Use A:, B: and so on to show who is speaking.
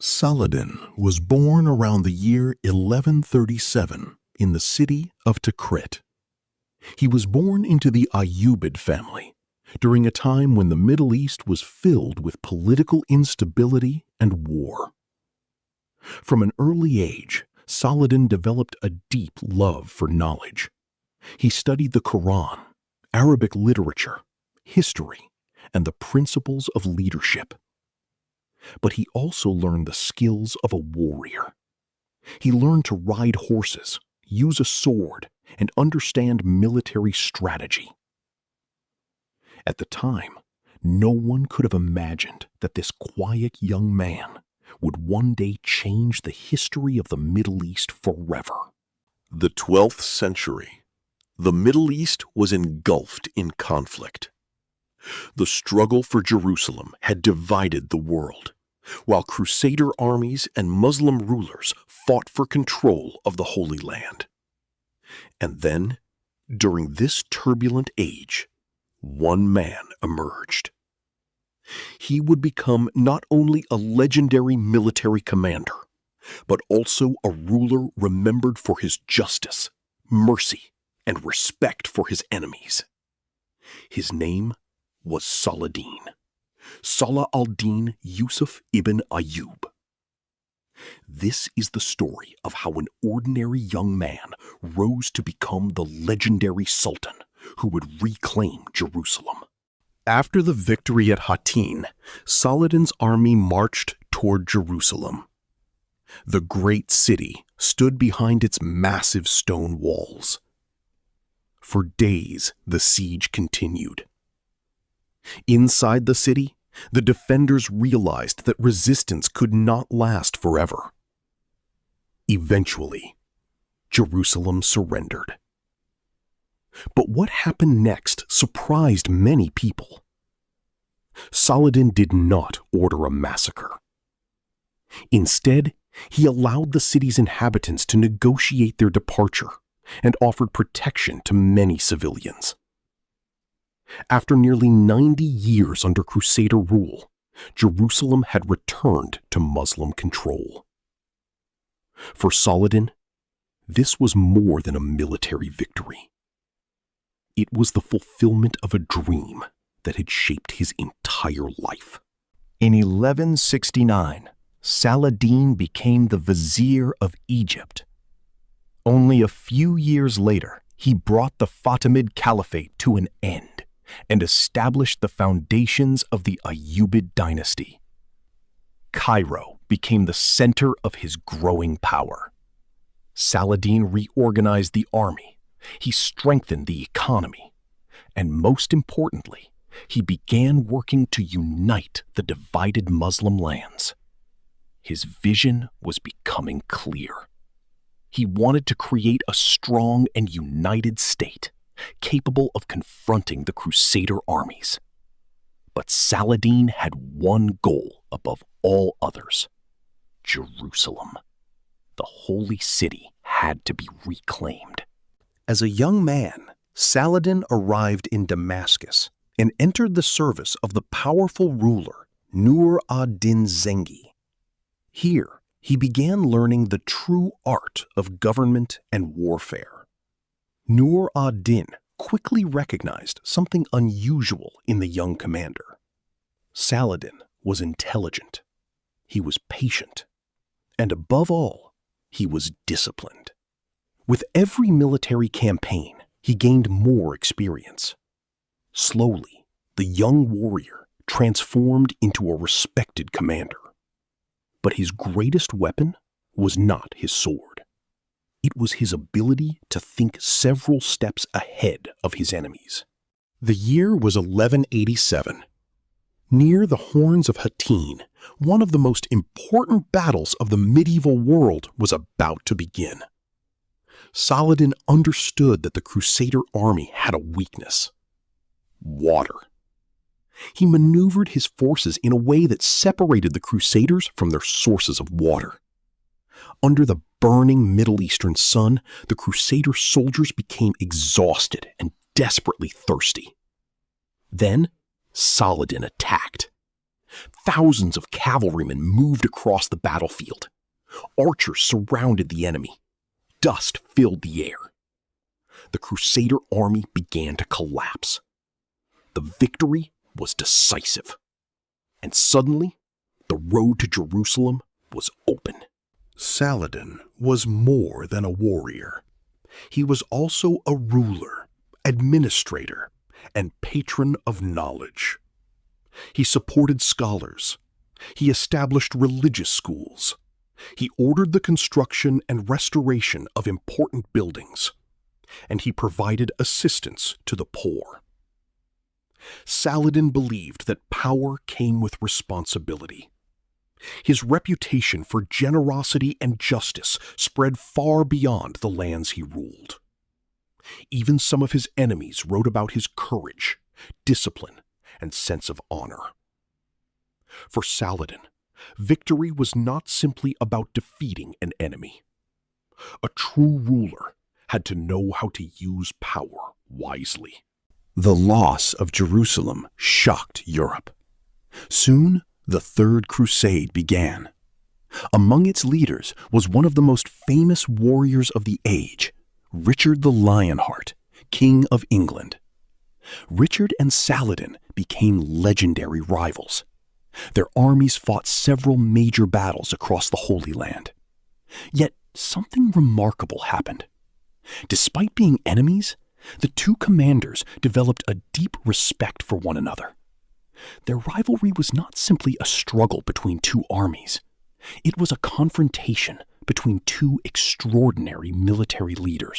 A: Saladin was born around the year 1137 in the city of Tikrit. He was born into the Ayyubid family during a time when the Middle East was filled with political instability and war. From an early age, Saladin developed a deep love for knowledge. He studied the Quran, Arabic literature, history, and the principles of leadership. But he also learned the skills of a warrior. He learned to ride horses, use a sword, and understand military strategy. At the time, no one could have imagined that this quiet young man would one day change the history of the Middle East forever.
B: The 12th century. The Middle East was engulfed in conflict. The struggle for Jerusalem had divided the world, while Crusader armies and Muslim rulers fought for control of the Holy Land. And then, during this turbulent age, one man emerged. He would become not only a legendary military commander, but also a ruler remembered for his justice, mercy, and respect for his enemies. His name was Saladin, Salahuddin Yusuf ibn Ayyub. This is the story of how an ordinary young man rose to become the legendary Sultan who would reclaim Jerusalem. After the victory at Hattin, Saladin's army marched toward Jerusalem. The great city stood behind its massive stone walls. For days, the siege continued. Inside the city, the defenders realized that resistance could not last forever. Eventually, Jerusalem surrendered. But what happened next surprised many people. Saladin did not order a massacre. Instead, he allowed the city's inhabitants to negotiate their departure and offered protection to many civilians. After nearly 90 years under Crusader rule, Jerusalem had returned to Muslim control. For Saladin, this was more than a military victory. It was the fulfillment of a dream that had shaped his entire life.
C: In 1169, Saladin became the vizier of Egypt. Only a few years later, he brought the Fatimid Caliphate to an end and established the foundations of the Ayyubid dynasty. Cairo became the center of his growing power. Saladin reorganized the army, he strengthened the economy, and most importantly, he began working to unite the divided Muslim lands. His vision was becoming clear. He wanted to create a strong and united state, capable of confronting the Crusader armies. But Saladin had one goal above all others: Jerusalem. The holy city had to be reclaimed.
A: As a young man, Saladin arrived in Damascus and entered the service of the powerful ruler Nur ad-Din Zengi. Here, he began learning the true art of government and warfare. Nur ad-Din quickly recognized something unusual in the young commander. Saladin was intelligent, he was patient, and above all, he was disciplined. With every military campaign, he gained more experience. Slowly, the young warrior transformed into a respected commander. But his greatest weapon was not his sword. It was his ability to think several steps ahead of his enemies. The year was 1187. Near the horns of Hattin, one of the most important battles of the medieval world was about to begin. Saladin understood that the Crusader army had a weakness: water. He maneuvered his forces in a way that separated the Crusaders from their sources of water. Under the burning Middle Eastern sun, the Crusader soldiers became exhausted and desperately thirsty. Then Saladin attacked.
C: Thousands of cavalrymen moved across the battlefield. Archers surrounded the enemy. Dust filled the air. The Crusader army began to collapse. The victory was decisive. And suddenly, the road to Jerusalem was open.
A: Saladin was more than a warrior. He was also a ruler, administrator, and patron of knowledge. He supported scholars. He established religious schools. He ordered the construction and restoration of important buildings. And he provided assistance to the poor. Saladin believed that power came with responsibility. His reputation for generosity and justice spread far beyond the lands he ruled. Even some of his enemies wrote about his courage, discipline, and sense of honor. For Saladin, victory was not simply about defeating an enemy. A true ruler had to know how to use power wisely. The loss of Jerusalem shocked Europe. Soon, the Third Crusade began. Among its leaders was one of the most famous warriors of the age, Richard the Lionheart, King of England. Richard and Saladin became legendary rivals. Their armies fought several major battles across the Holy Land. Yet something remarkable happened. Despite being enemies, the two commanders developed a deep respect for one another. Their rivalry was not simply a struggle between two armies. It was a confrontation between two extraordinary military leaders.